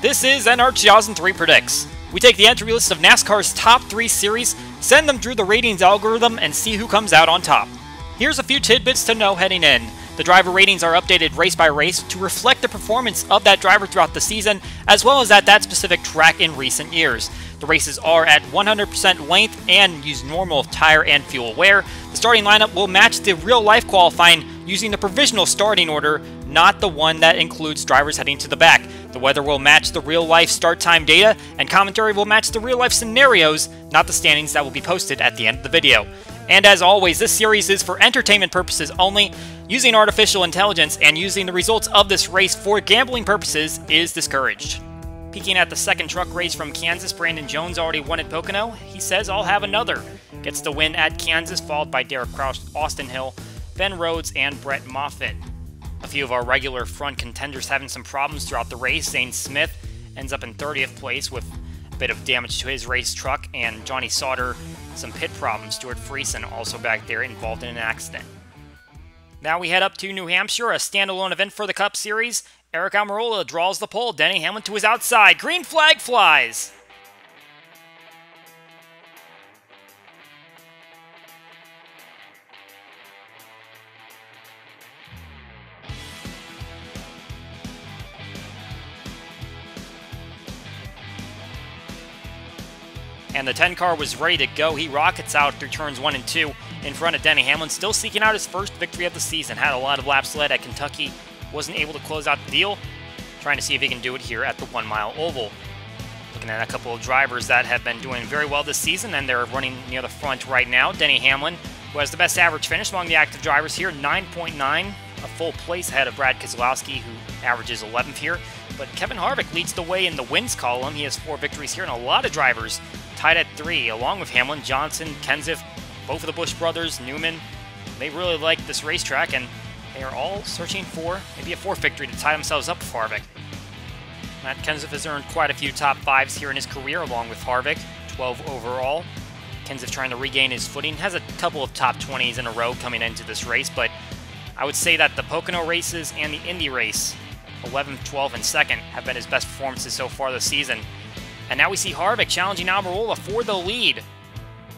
This is NR2003 Predicts. We take the entry list of NASCAR's top 3 series, send them through the ratings algorithm, and see who comes out on top. Here's a few tidbits to know heading in. The driver ratings are updated race by race to reflect the performance of that driver throughout the season, as well as at that specific track in recent years. The races are at 100% length and use normal tire and fuel wear. The starting lineup will match the real-life qualifying using the provisional starting order, not the one that includes drivers heading to the back. The weather will match the real-life start time data, and commentary will match the real-life scenarios, not the standings that will be posted at the end of the video. And as always, this series is for entertainment purposes only. Using artificial intelligence and using the results of this race for gambling purposes is discouraged. Peeking at the second truck race from Kansas, Brandon Jones already won at Pocono. He says, "I'll have another." Gets the win at Kansas, followed by Derek Crouch, Austin Hill, Ben Rhodes, and Brett Moffitt. A few of our regular front contenders having some problems throughout the race. Zane Smith ends up in 30th place with a bit of damage to his race truck, and Johnny Sauter, some pit problems. Stuart Friesen also back there involved in an accident. Now we head up to New Hampshire, a standalone event for the Cup Series. Eric Almirola draws the pole, Denny Hamlin to his outside. Green flag flies! And the 10 car was ready to go. He rockets out through turns 1 and 2 in front of Denny Hamlin, still seeking out his first victory of the season. Had a lot of laps led at Kentucky, wasn't able to close out the deal. Trying to see if he can do it here at the 1 Mile Oval. Looking at a couple of drivers that have been doing very well this season, and they're running near the front right now. Denny Hamlin, who has the best average finish among the active drivers here, 9.9, a full place ahead of Brad Keselowski, who averages 11th here. But Kevin Harvick leads the way in the wins column. He has 4 victories here, and a lot of drivers tied at 3, along with Hamlin, Johnson, Kenseth, both of the Busch brothers, Newman. They really like this racetrack, and they are all searching for maybe a 4th victory to tie themselves up with Harvick. Matt Kenseth has earned quite a few top 5s here in his career, along with Harvick, 12 overall. Kenseth trying to regain his footing, has a couple of top 20s in a row coming into this race, but I would say that the Pocono races and the Indy race, 11th, 12th, and 2nd, have been his best performances so far this season. And now we see Harvick challenging Almirola for the lead.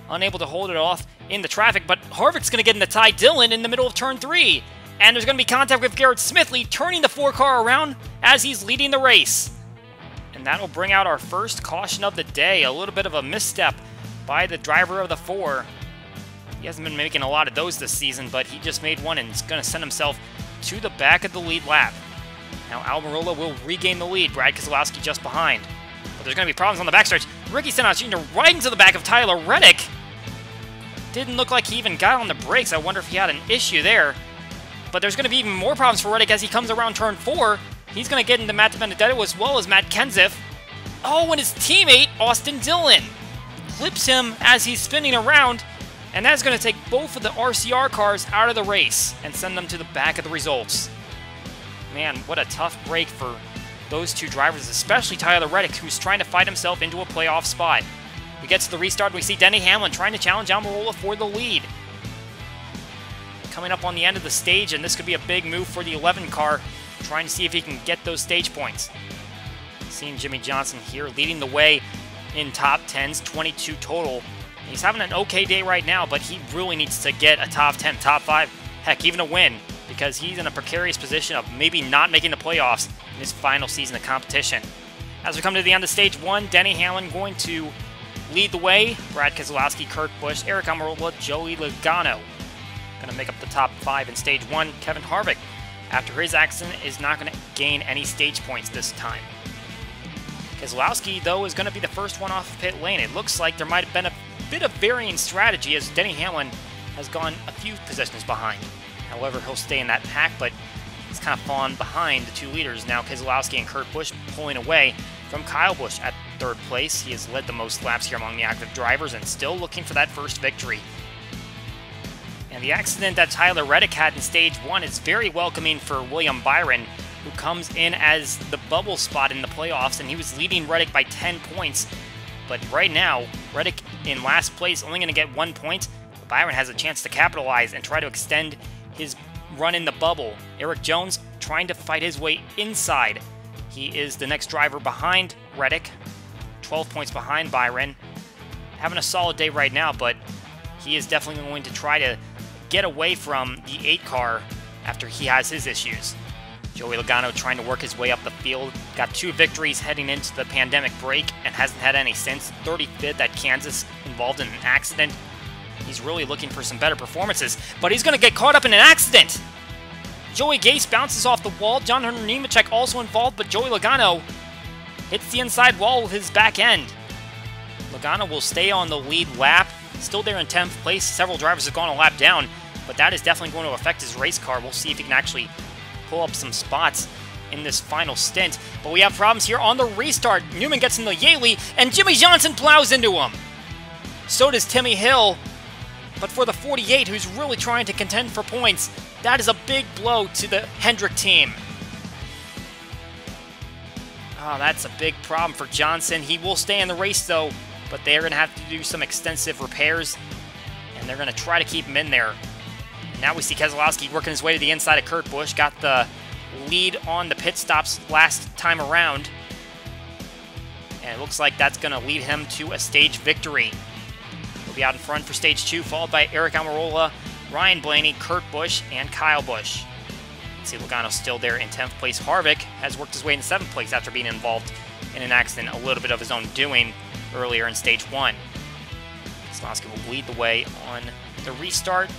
Unable to hold it off in the traffic, but Harvick's going to get into Ty Dillon in the middle of turn 3. And there's going to be contact with Garrett Smithley, turning the 4 car around as he's leading the race. And that'll bring out our first caution of the day. A little bit of a misstep by the driver of the 4. He hasn't been making a lot of those this season, but he just made one and is going to send himself to the back of the lead lap. Now Almirola will regain the lead. Brad Keselowski just behind. But there's going to be problems on the backstretch. Ricky Stenhouse Jr. right into the back of Tyler Reddick. Didn't look like he even got on the brakes. I wonder if he had an issue there. But there's going to be even more problems for Reddick as he comes around turn 4. He's going to get into Matt DiBenedetto as well as Matt Kenseth. Oh, and his teammate, Austin Dillon, clips him as he's spinning around. And that's going to take both of the RCR cars out of the race and send them to the back of the results. Man, what a tough break for those 2 drivers, especially Tyler Reddick, who's trying to fight himself into a playoff spot. We get to the restart, and we see Denny Hamlin trying to challenge Almirola for the lead. Coming up on the end of the stage, and this could be a big move for the 11 car, trying to see if he can get those stage points. Seeing Jimmy Johnson here leading the way in top 10s, 22 total. He's having an okay day right now, but he really needs to get a top 10, top 5, heck, even a win, because he's in a precarious position of maybe not making the playoffs in his final season of competition. As we come to the end of stage 1, Denny Hamlin going to lead the way. Brad Keselowski, Kurt Busch, Eric Almirola, Joey Logano going to make up the top 5 in stage 1. Kevin Harvick, after his accident, is not going to gain any stage points this time. Keselowski, though, is going to be the first one off pit lane. It looks like there might have been a bit of varying strategy as Denny Hamlin has gone a few positions behind. However, he'll stay in that pack, but he's kind of fallen behind the 2 leaders. Now Keselowski and Kurt Busch pulling away from Kyle Busch at 3rd place. He has led the most laps here among the active drivers and still looking for that first victory. And the accident that Tyler Reddick had in stage 1 is very welcoming for William Byron, who comes in as the bubble spot in the playoffs, and he was leading Reddick by 10 points. But right now, Reddick in last place, only going to get 1 point. But Byron has a chance to capitalize and try to extend his run in the bubble. Eric Jones trying to fight his way inside. He is the next driver behind Reddick, 12 points behind Byron. Having a solid day right now, but he is definitely going to try to get away from the 8 car after he has his issues. Joey Logano trying to work his way up the field. Got 2 victories heading into the pandemic break and hasn't had any since. 35th at Kansas, involved in an accident. He's really looking for some better performances, but he's going to get caught up in an accident. Joey Gase bounces off the wall. John Hunter Nemechek also involved, but Joey Logano hits the inside wall with his back end. Logano will stay on the lead lap. Still there in 10th place. Several drivers have gone a lap down, but that is definitely going to affect his race car. We'll see if he can actually pull up some spots in this final stint. But we have problems here on the restart. Newman gets in the Yaley, and Jimmy Johnson plows into him. So does Timmy Hill. But for the 48, who's really trying to contend for points, that is a big blow to the Hendrick team. Oh, that's a big problem for Johnson. He will stay in the race, though, but they're going to have to do some extensive repairs, and they're going to try to keep him in there. Now we see Keselowski working his way to the inside of Kurt Busch. Got the lead on the pit stops last time around, and it looks like that's going to lead him to a stage victory. He'll be out in front for stage 2, followed by Eric Almirola, Ryan Blaney, Kurt Busch, and Kyle Busch. See Logano still there in 10th place. Harvick has worked his way into 7th place after being involved in an accident, a little bit of his own doing earlier in stage 1. Keselowski will lead the way on the restart.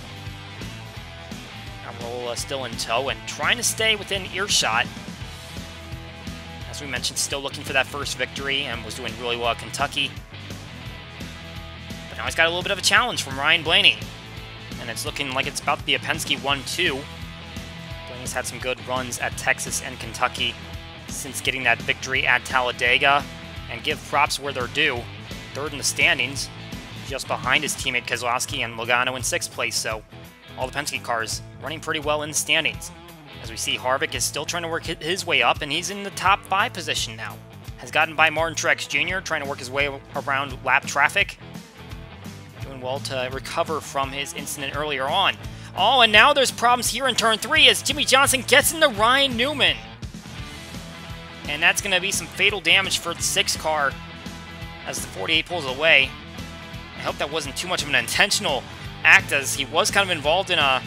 Almirola still in tow and trying to stay within earshot. As we mentioned, still looking for that first victory and was doing really well at Kentucky. But now he's got a little bit of a challenge from Ryan Blaney. And it's looking like it's about to be a Penske 1-2. Blaney's had some good runs at Texas and Kentucky since getting that victory at Talladega. And give props where they're due. 3rd in the standings, just behind his teammate Keselowski and Logano in 6th place. So all the Penske cars running pretty well in the standings. As we see, Harvick is still trying to work his way up, and he's in the top 5 position now. Has gotten by Martin Truex Jr., trying to work his way around lap traffic. Doing well to recover from his incident earlier on. Oh, and now there's problems here in turn 3 as Jimmy Johnson gets into Ryan Newman. And that's going to be some fatal damage for the 6 car as the 48 pulls away. I hope that wasn't too much of an intentional act, as he was kind of involved in a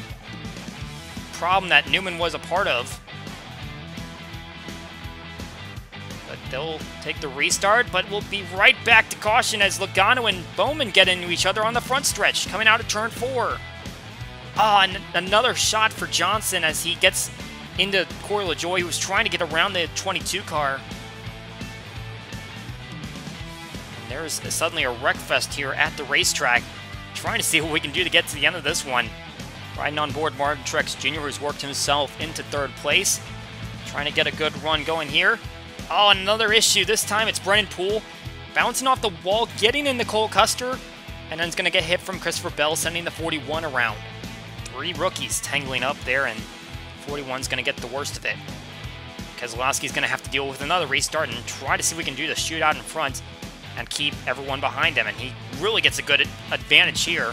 problem that Newman was a part of. But they'll take the restart, but we'll be right back to caution as Logano and Bowman get into each other on the front stretch, coming out of turn 4. Oh, and another shot for Johnson as he gets into Corey LaJoie, who was trying to get around the 22 car. And there's suddenly a wreck fest here at the racetrack, trying to see what we can do to get to the end of this one. Riding on board Martin Truex Jr., who's worked himself into 3rd place. Trying to get a good run going here. Oh, another issue. This time it's Brennan Poole bouncing off the wall, getting into Cole Custer, and then it's going to get hit from Christopher Bell, sending the 41 around. 3 rookies tangling up there, and 41's going to get the worst of it. Keselowski's going to have to deal with another restart and try to see if we can do the shootout in front and keep everyone behind him, and he really gets a good advantage here.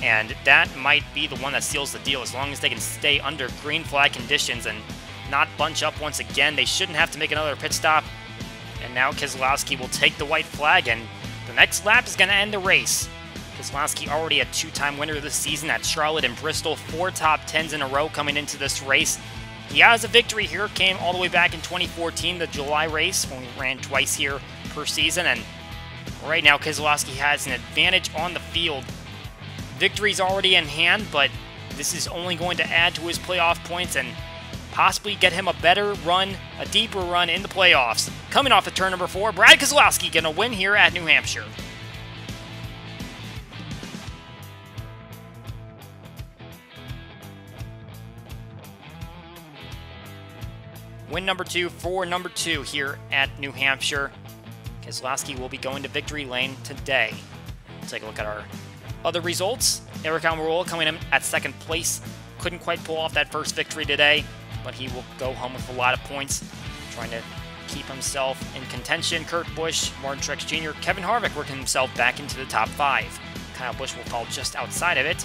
And that might be the one that seals the deal, as long as they can stay under green flag conditions and not bunch up once again. They shouldn't have to make another pit stop. And now Keselowski will take the white flag, and the next lap is going to end the race. Keselowski already a 2-time winner this season at Charlotte and Bristol, 4 top 10s in a row coming into this race. He has a victory here, came all the way back in 2014, the July race, when we ran twice here per season, and right now Keselowski has an advantage on the field. Victory's already in hand, but this is only going to add to his playoff points and possibly get him a better run, a deeper run in the playoffs. Coming off of turn number 4, Brad Keselowski going to win here at New Hampshire. Win number 2 for number 2 here at New Hampshire. Keselowski will be going to victory lane today. We'll take a look at our other results. Eric Almirola coming in at 2nd place. Couldn't quite pull off that first victory today, but he will go home with a lot of points, trying to keep himself in contention. Kurt Busch, Martin Truex Jr., Kevin Harvick working himself back into the top 5. Kyle Busch will fall just outside of it,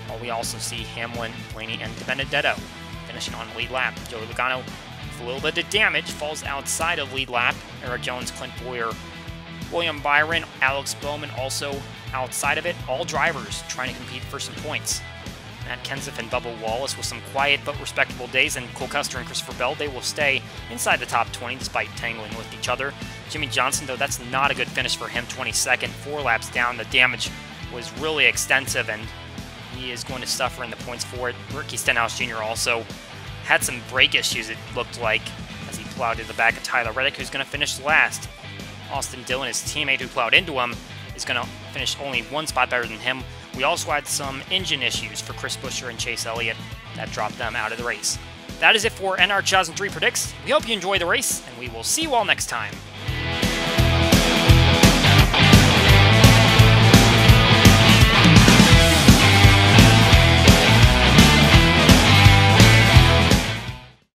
while we also see Hamlin, Blaney, and DiBenedetto finishing on the lead lap. Joey Logano a little bit of damage, falls outside of lead lap. Eric Jones, Clint Boyer, William Byron, Alex Bowman also outside of it. All drivers trying to compete for some points. Matt Kenseth and Bubba Wallace with some quiet but respectable days, and Cole Custer and Christopher Bell, they will stay inside the top 20 despite tangling with each other. Jimmy Johnson, though, that's not a good finish for him, 22nd, 4 laps down. The damage was really extensive, and he is going to suffer in the points for it. Ricky Stenhouse Jr. also had some brake issues, it looked like, as he plowed to the back of Tyler Reddick, who's going to finish last. Austin Dillon, his teammate who plowed into him, is going to finish only 1 spot better than him. We also had some engine issues for Chris Buescher and Chase Elliott that dropped them out of the race. That is it for NR 2003 Predicts. We hope you enjoy the race, and we will see you all next time.